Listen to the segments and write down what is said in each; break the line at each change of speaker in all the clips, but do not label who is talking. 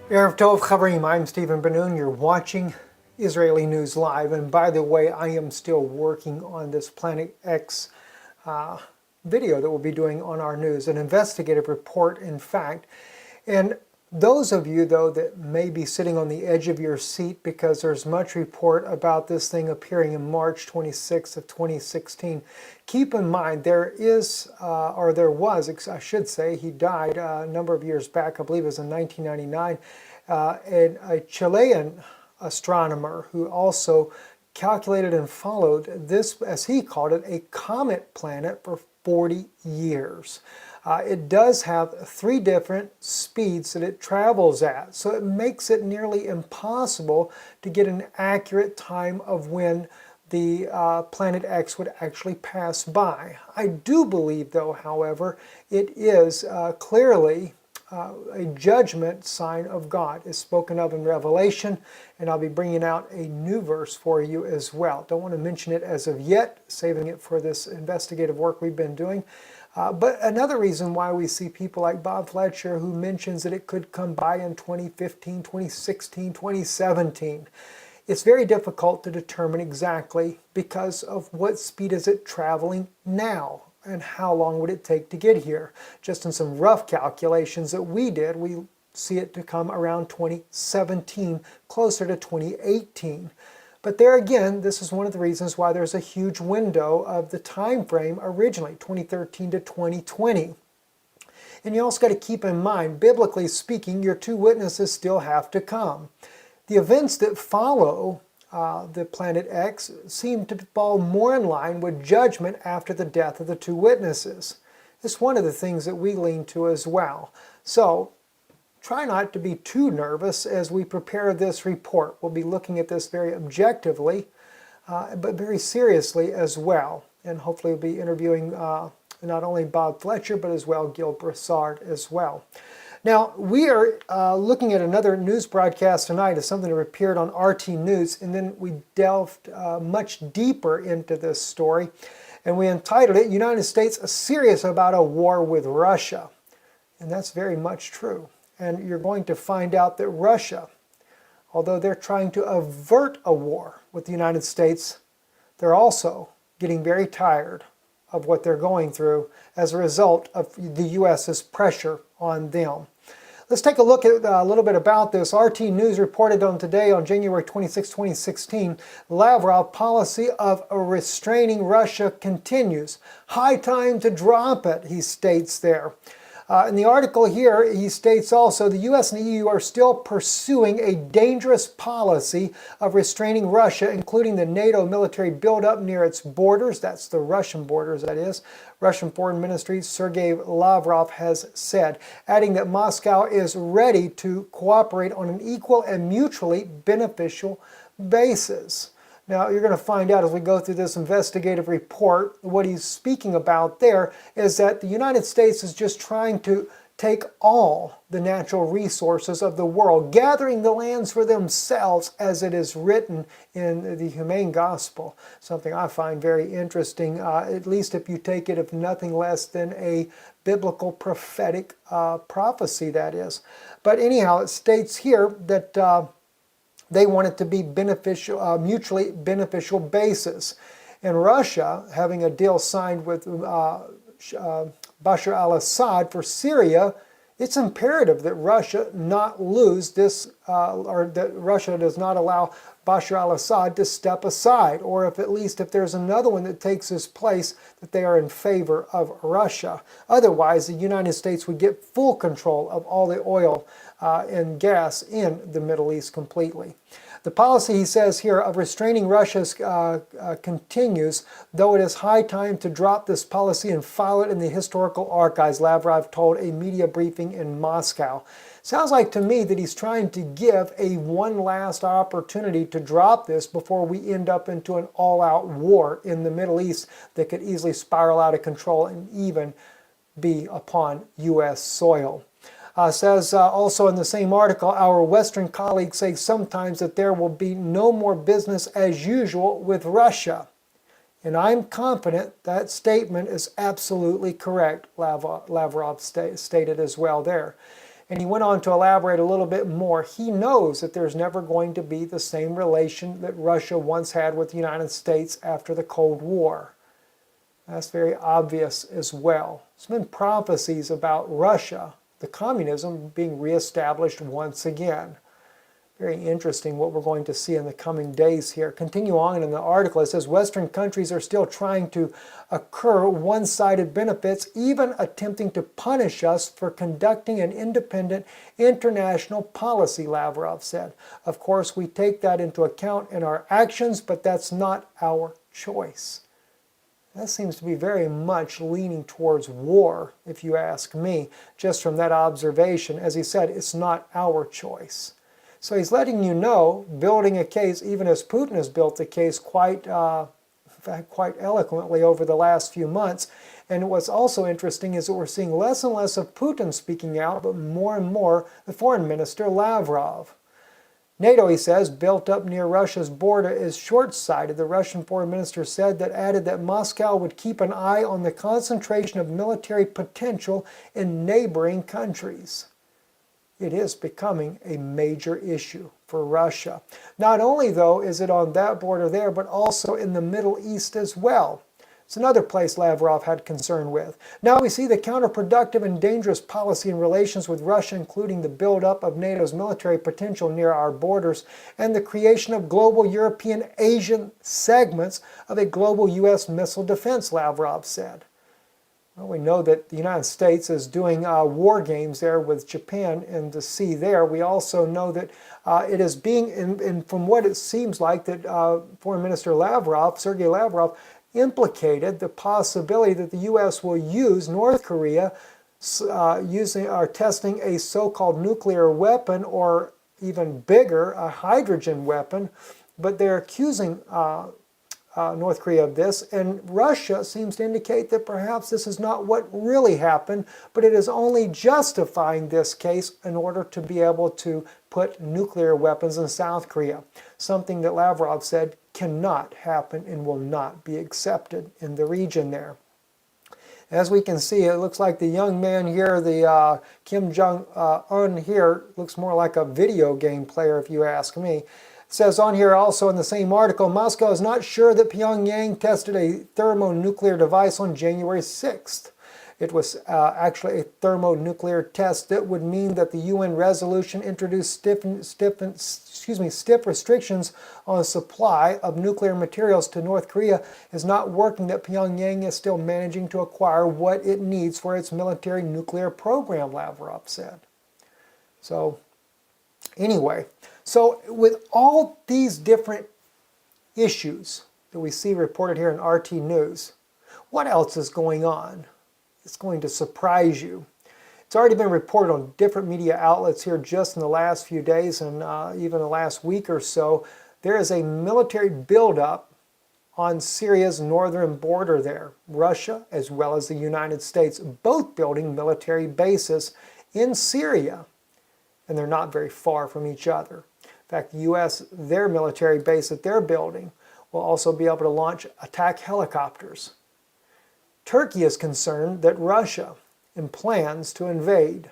Erev Tov Chavrim, I'm Stephen Ben-Nun. You're watching Israeli News Live. And by the way, I am still working on this Planet X video that we'll be doing on our news, an investigative report, in fact. And those of you, though, that may be sitting on the edge of your seat because there's much report about this thing appearing in March 26th of 2016, keep in mind there is, or there was, I should say, he died a number of years back, I believe it was in 1999, and a Chilean astronomer who also calculated and followed this, as he called it, a comet planet for 40 years. It does have 3 different speeds that it travels at, so it makes it nearly impossible to get an accurate time of when the Planet X would actually pass by. I do believe, though, however, it is clearly a judgment sign of God. It's spoken of in Revelation, and I'll be bringing out a new verse for you as well. Don't want to mention it as of yet, saving it for this investigative work we've been doing. But another reason why we see people like Bob Fletcher, who mentions that it could come by in 2015, 2016, 2017. It's very difficult to determine exactly because of what speed is it traveling now and how long would it take to get here. Just in some rough calculations that we did, we see it to come around 2017, closer to 2018. But there again, this is one of the reasons why there's a huge window of the time frame originally, 2013 to 2020. And you also got to keep in mind, biblically speaking, your 2 witnesses still have to come. The events that follow the Planet X seem to fall more in line with judgment after the death of the 2 witnesses. It's one of the things that we lean to as well. So try not to be too nervous as we prepare this report. We'll be looking at this very objectively, but very seriously as well. And hopefully we'll be interviewing not only Bob Fletcher, but as well Gil Broussard as well. Now, we are looking at another news broadcast tonight of something that appeared on RT News, and then we delved much deeper into this story, and we entitled it, United States Serious About a War with Russia. And that's very much true. And you're going to find out that Russia, although they're trying to avert a war with the United States, they're also getting very tired of what they're going through as a result of the U.S.'s pressure on them. Let's take a look at a little bit about this. RT News reported on today, on January 26, 2016, Lavrov policy of restraining Russia continues. High time to drop it, he states there. In the article here, he states also, the U.S. and the EU are still pursuing a dangerous policy of restraining Russia, including the NATO military buildup near its borders. That's the Russian borders, that is. Russian Foreign Ministry Sergei Lavrov has said, adding that Moscow is ready to cooperate on an equal and mutually beneficial basis. Now, you're going to find out as we go through this investigative report, what he's speaking about there is that the United States is just trying to take all the natural resources of the world, gathering the lands for themselves, as it is written in the Humane Gospel. Something I find very interesting, at least if you take it of nothing less than a biblical prophetic prophecy, that is. But anyhow, it states here that they want it to be beneficial, mutually beneficial basis. And Russia, having a deal signed with Bashar al-Assad for Syria, it's imperative that Russia not lose this, or that Russia does not allow Bashar al-Assad to step aside, or if at least if there's another one that takes his place, that they are in favor of Russia. Otherwise, the United States would get full control of all the oil and gas in the Middle East completely. The policy, he says here, of restraining Russia continues, though it is high time to drop this policy and file it in the historical archives, Lavrov told a media briefing in Moscow. Sounds like to me that he's trying to give a one last opportunity to drop this before we end up into an all-out war in the Middle East that could easily spiral out of control and even be upon U.S. soil. Says also in the same article, our Western colleagues say sometimes that there will be no more business as usual with Russia. And I'm confident that statement is absolutely correct, Lavrov stated as well there. And he went on to elaborate a little bit more. He knows that there's never going to be the same relation that Russia once had with the United States after the Cold War. That's very obvious as well. There's been prophecies about Russia, the communism, being reestablished once again. Very interesting what we're going to see in the coming days here. Continue on in the article. It says Western countries are still trying to accrue one-sided benefits, even attempting to punish us for conducting an independent international policy, Lavrov said. Of course, we take that into account in our actions, but that's not our choice. That seems to be very much leaning towards war, if you ask me, just from that observation. As he said, it's not our choice. So he's letting you know, building a case, even as Putin has built the case quite eloquently over the last few months. And what's also interesting is that we're seeing less and less of Putin speaking out, but more and more the foreign minister Lavrov. NATO, he says, built up near Russia's border is short-sighted, the Russian foreign minister said, that added that Moscow would keep an eye on the concentration of military potential in neighboring countries. It is becoming a major issue for Russia. Not only, though, is it on that border there, but also in the Middle East as well. It's another place Lavrov had concern with. Now we see the counterproductive and dangerous policy in relations with Russia, including the buildup of NATO's military potential near our borders and the creation of global European Asian segments of a global U.S. missile defense, Lavrov said. Well, we know that the United States is doing war games there with Japan in the sea there. We also know that it is being, and from what it seems like, that Foreign Minister Lavrov, Sergei Lavrov, implicated the possibility that the U.S. will use North Korea testing a so-called nuclear weapon, or even bigger, a hydrogen weapon. But they're accusing North Korea of this, and Russia seems to indicate that perhaps this is not what really happened, but it is only justifying this case in order to be able to put nuclear weapons in South Korea, something that Lavrov said cannot happen and will not be accepted in the region there. As we can see, it looks like the young man here, the Kim Jong-un here, looks more like a video game player if you ask me. It says on here also in the same article, Moscow is not sure that Pyongyang tested a thermonuclear device on January 6th. It was actually a thermonuclear test that would mean that the UN resolution introduced stiff restrictions on supply of nuclear materials to North Korea is not working, that Pyongyang is still managing to acquire what it needs for its military nuclear program, Lavrov said. So anyway, so with all these different issues that we see reported here in RT News, what else is going on? It's going to surprise you. It's already been reported on different media outlets here just in the last few days and even the last week or so. There is a military buildup on Syria's northern border there. Russia as well as the United States both building military bases in Syria. And they're not very far from each other. In fact, the U.S., their military base that they're building will also be able to launch attack helicopters. Turkey is concerned that Russia plans to invade,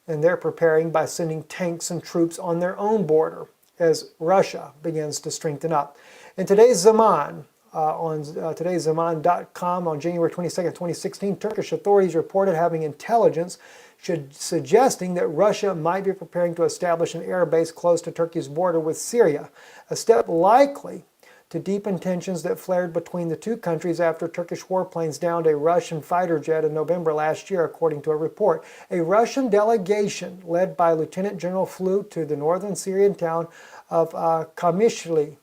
and they're preparing by sending tanks and troops on their own border as Russia begins to strengthen up. In today's Zaman, on today's Zaman.com on January 22nd, 2016, Turkish authorities reported having intelligence suggesting that Russia might be preparing to establish an air base close to Turkey's border with Syria, a step likely to deepen tensions that flared between the two countries after Turkish warplanes downed a Russian fighter jet in November last year, according to a report. A Russian delegation led by Lieutenant General flew to the northern Syrian town of Kamishli,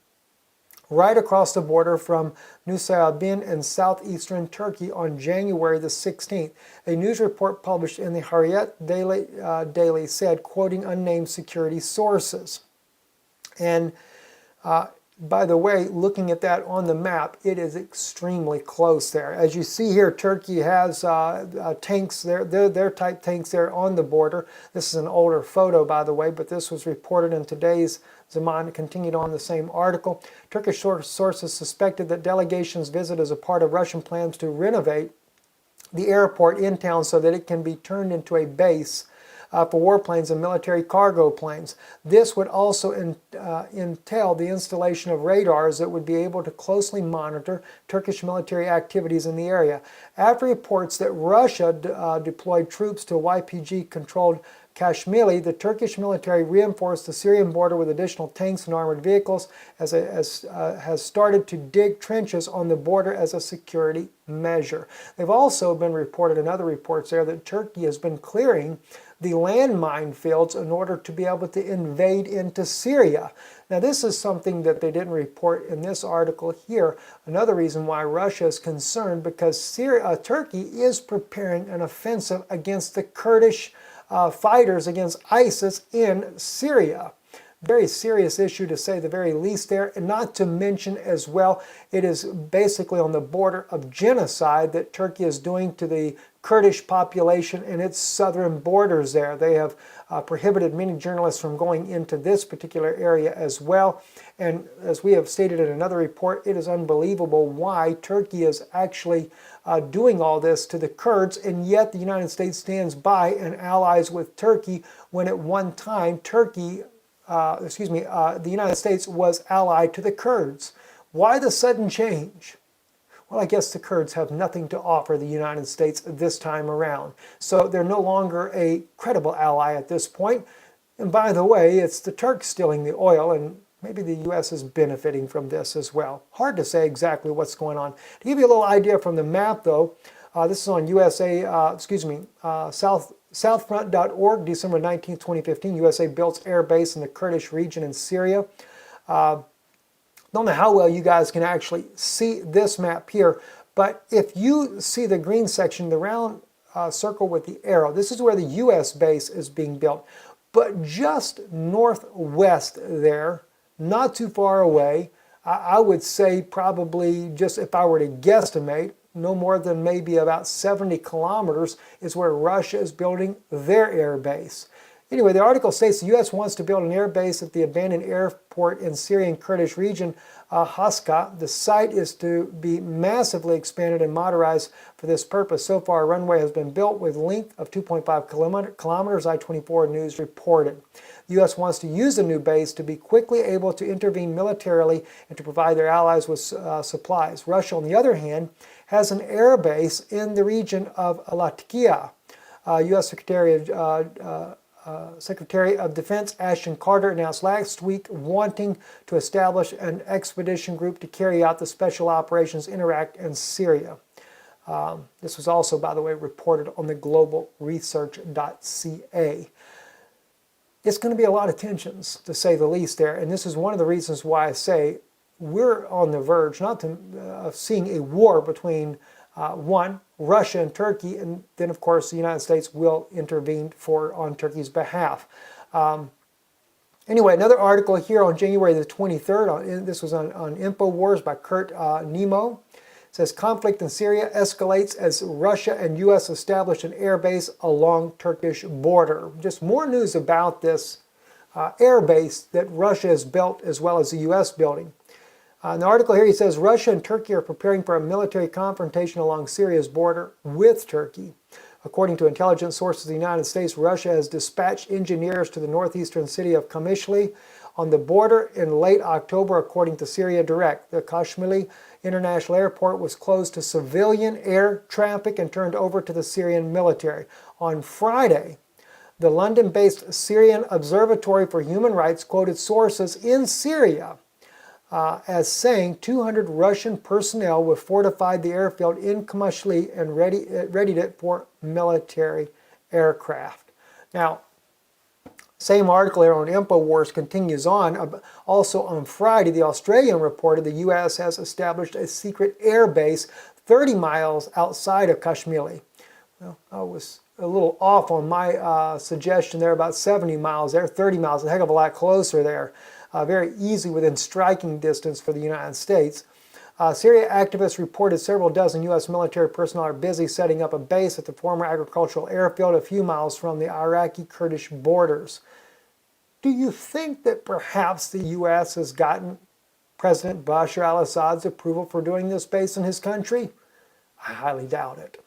right across the border from Nusaybin in southeastern Turkey on January the 16th. A news report published in the Hariyet Daily said, quoting unnamed security sources. And by the way, looking at that on the map, it is extremely close there. As you see here, Turkey has tanks there, their type tanks there on the border. This is an older photo, by the way, but this was reported in today's Zaman, continued on the same article. Turkish sources suspected that delegations visit as a part of Russian plans to renovate the airport in town so that it can be turned into a base for warplanes and military cargo planes. This would also entail the installation of radars that would be able to closely monitor Turkish military activities in the area. After reports that Russia deployed troops to YPG-controlled Kashmir, the Turkish military reinforced the Syrian border with additional tanks and armored vehicles, has started to dig trenches on the border as a security measure. They've also been reported in other reports there that Turkey has been clearing the landmine fields in order to be able to invade into Syria. Now, this is something that they didn't report in this article here. Another reason why Russia is concerned, because Turkey is preparing an offensive against the Kurdish fighters against ISIS in Syria. Very serious issue to say the very least there, and not to mention as well, it is basically on the border of genocide that Turkey is doing to the Kurdish population in its southern borders there. They have prohibited many journalists from going into this particular area as well. And as we have stated in another report, it is unbelievable why Turkey is actually doing all this to the Kurds, and yet the United States stands by and allies with Turkey when at one time the United States was allied to the Kurds. Why the sudden change? Well, I guess the Kurds have nothing to offer the United States this time around. So they're no longer a credible ally at this point. And by the way, it's the Turks stealing the oil, and maybe the U.S. is benefiting from this as well. Hard to say exactly what's going on. To give you a little idea from the map, though, this is on Southfront.org, December 19, 2015. USA builds air base in the Kurdish region in Syria. Don't know how well you guys can actually see this map here, but if you see the green section, the round circle with the arrow, this is where the U.S. base is being built. But just northwest there, not too far away, I would say probably, just if I were to guesstimate, no more than maybe about 70 kilometers is where Russia is building their air base. Anyway, the article states the U.S. wants to build an air base at the abandoned airport in Syrian Kurdish region, Haska. The site is to be massively expanded and modernized for this purpose. So far, a runway has been built with length of 2.5 kilometers, I-24 News reported. The U.S. wants to use the new base to be quickly able to intervene militarily and to provide their allies with supplies. Russia, on the other hand, has an air base in the region of Latakia. U.S. Secretary of Defense Ashton Carter announced last week wanting to establish an expedition group to carry out the special operations in Iraq and Syria. This was also, by the way, reported on the globalresearch.ca. It's going to be a lot of tensions, to say the least there, and this is one of the reasons why I say we're on the verge of seeing a war between Russia and Turkey, and then of course the United States will intervene on Turkey's behalf. Anyway, another article here on January the 23rd, this was on InfoWars by Kurt Nemo. It says conflict in Syria escalates as Russia and U.S. establish an air base along Turkish border. Just more news about this air base that Russia has built as well as the U.S. building. In the article here, he says Russia and Turkey are preparing for a military confrontation along Syria's border with Turkey. According to intelligence sources of the United States, Russia has dispatched engineers to the northeastern city of Kamishli on the border in late October, according to Syria Direct. The Kashmili International Airport was closed to civilian air traffic and turned over to the Syrian military. On Friday, the London-based Syrian Observatory for Human Rights quoted sources in Syria as saying 200 Russian personnel have fortified the airfield in Kamishli and readied it for military aircraft. Now, same article here on InfoWars continues on. Also on Friday, the Australian reported the U.S. has established a secret air base 30 miles outside of Kashmir. Well, I was a little off on my suggestion there, about 70 miles there, 30 miles, a heck of a lot closer there. Very easy within striking distance for the United States. Syria activists reported several dozen U.S. military personnel are busy setting up a base at the former agricultural airfield a few miles from the Iraqi-Kurdish borders. Do you think that perhaps the U.S. has gotten President Bashar al-Assad's approval for doing this base in his country? I highly doubt it.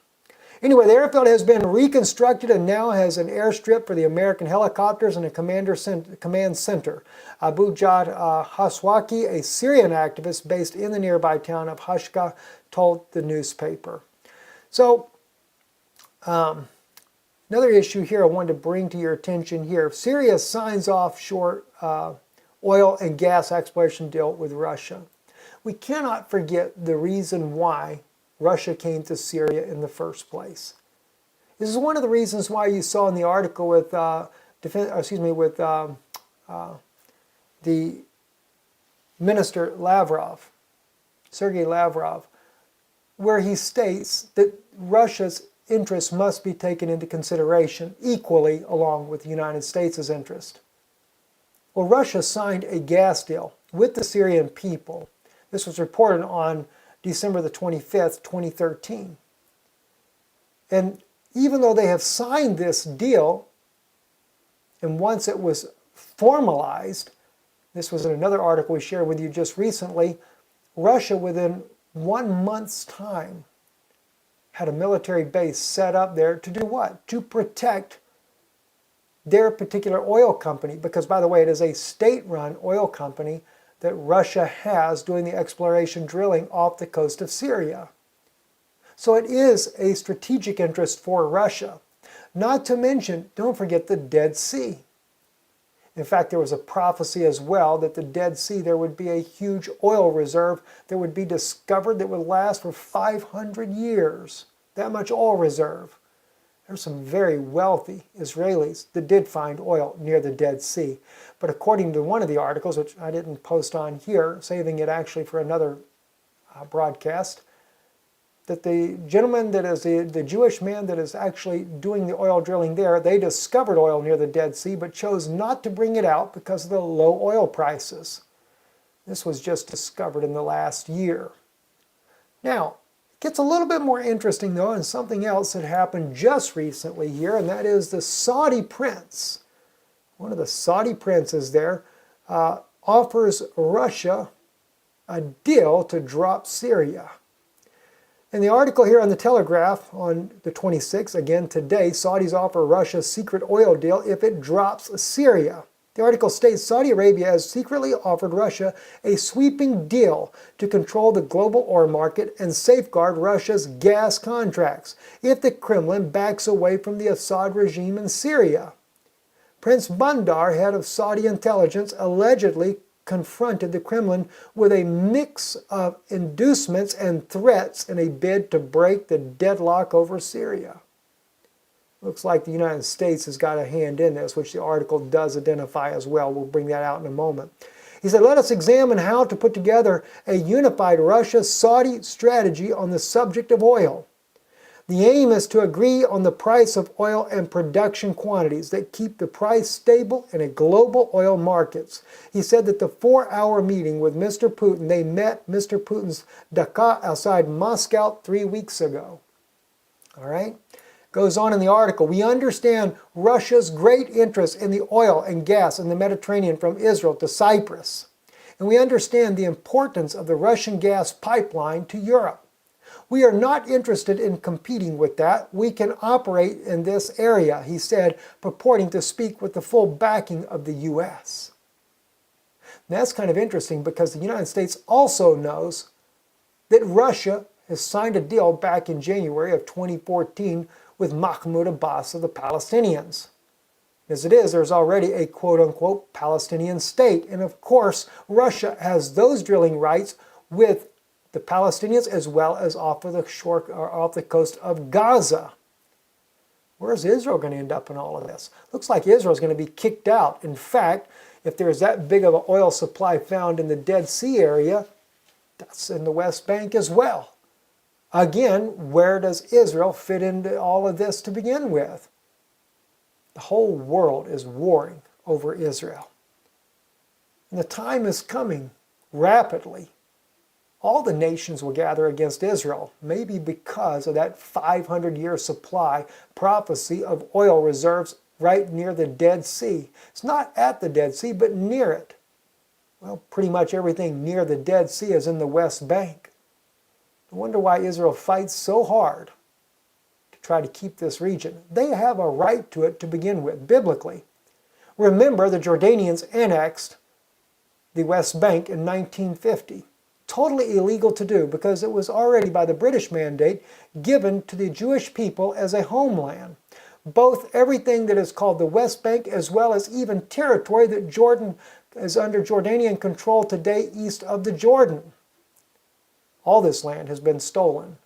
Anyway, the airfield has been reconstructed and now has an airstrip for the American helicopters and a command center. Abu Jad Haswaki, a Syrian activist based in the nearby town of Hashka, told the newspaper. So, another issue here I wanted to bring to your attention here. Syria signs offshore oil and gas exploration deal with Russia. We cannot forget the reason why Russia came to Syria in the first place. This is one of the reasons why you saw in the article with the Minister Lavrov, Sergei Lavrov, where he states that Russia's interests must be taken into consideration equally along with the United States' interest. Well, Russia signed a gas deal with the Syrian people. This was reported on December the 25th, 2013. And even though they have signed this deal, and once it was formalized, this was in another article we shared with you just recently, Russia within 1 month's time had a military base set up there to do what? To protect their particular oil company, because by the way, it is a state-run oil company that Russia has doing the exploration drilling off the coast of Syria. So it is a strategic interest for Russia. Not to mention, don't forget the Dead Sea. In fact, there was a prophecy as well that the Dead Sea, there would be a huge oil reserve that would be discovered that would last for 500 years. That much oil reserve. There's some very wealthy Israelis that did find oil near the Dead Sea. But according to one of the articles, which I didn't post on here, saving it actually for another broadcast, that the gentleman that is the Jewish man that is actually doing the oil drilling there, they discovered oil near the Dead Sea but chose not to bring it out because of the low oil prices. This was just discovered in the last year. Now, it gets a little bit more interesting though, and something else that happened just recently here, and that is the Saudi prince. One of the Saudi princes there offers Russia a deal to drop Syria. In the article here on the Telegraph on the 26th, again today, Saudis offer Russia a secret oil deal if it drops Syria. The article states Saudi Arabia has secretly offered Russia a sweeping deal to control the global oil market and safeguard Russia's gas contracts if the Kremlin backs away from the Assad regime in Syria. Prince Bandar, head of Saudi intelligence, allegedly confronted the Kremlin with a mix of inducements and threats in a bid to break the deadlock over Syria. Looks like the United States has got a hand in this, which the article does identify as well. We'll bring that out in a moment. He said, let us examine how to put together a unified Russia-Saudi strategy on the subject of oil. The aim is to agree on the price of oil and production quantities that keep the price stable in a global oil markets. He said that the 4-hour meeting with Mr. Putin, they met Mr. Putin's Dhaka outside Moscow 3 weeks ago. All right? Goes on in the article, we understand Russia's great interest in the oil and gas in the Mediterranean from Israel to Cyprus. And we understand the importance of the Russian gas pipeline to Europe. We are not interested in competing with that. We can operate in this area, he said, purporting to speak with the full backing of the U.S. Now, that's kind of interesting because the United States also knows that Russia has signed a deal back in January of 2014 with Mahmoud Abbas of the Palestinians. As it is, there's already a quote-unquote Palestinian state. And of course, Russia has those drilling rights with the Palestinians as well as off of the shore or off the coast of Gaza. Where's Israel going to end up in all of this? Looks like Israel's going to be kicked out. In fact, if there's that big of an oil supply found in the Dead Sea area, that's in the West Bank as well. Again, where does Israel fit into all of this to begin with? The whole world is warring over Israel. And the time is coming rapidly. All the nations will gather against Israel, maybe because of that 500-year supply prophecy of oil reserves right near the Dead Sea. It's not at the Dead Sea, but near it. Well, pretty much everything near the Dead Sea is in the West Bank. I wonder why Israel fights so hard to try to keep this region. They have a right to it to begin with, biblically. Remember, the Jordanians annexed the West Bank in 1950. Totally illegal to do because it was already by the British mandate given to the Jewish people as a homeland. Both everything that is called the West Bank as well as even territory that Jordan is under Jordanian control today east of the Jordan. All this land has been stolen.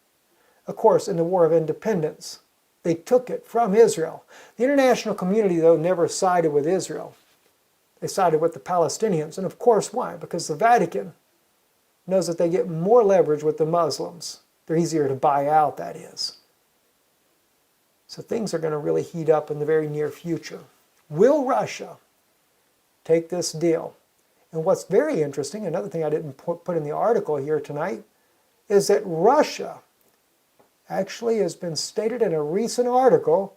Of course, in the War of Independence, they took it from Israel. The international community, though, never sided with Israel. They sided with the Palestinians. And of course, why? Because the Vatican knows that they get more leverage with the Muslims. They're easier to buy out, that is. So things are going to really heat up in the very near future. Will Russia take this deal? And what's very interesting, another thing I didn't put in the article here tonight, is that Russia actually has been stated in a recent article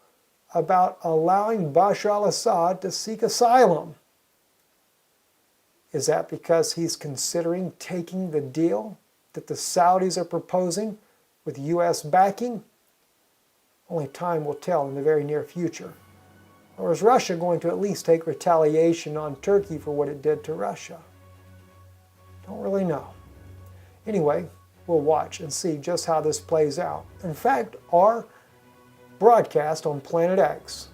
about allowing Bashar al-Assad to seek asylum. Is that because he's considering taking the deal that the Saudis are proposing with U.S. backing? Only time will tell in the very near future. Or is Russia going to at least take retaliation on Turkey for what it did to Russia? Don't really know. Anyway, we'll watch and see just how this plays out. In fact, our broadcast on Planet X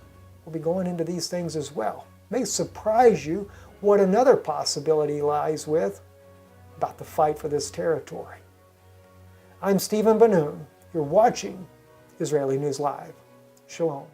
will be going into these things as well. It may surprise you what another possibility lies with about the fight for this territory. I'm Stephen Ben-Nun. You're watching Israeli News Live. Shalom.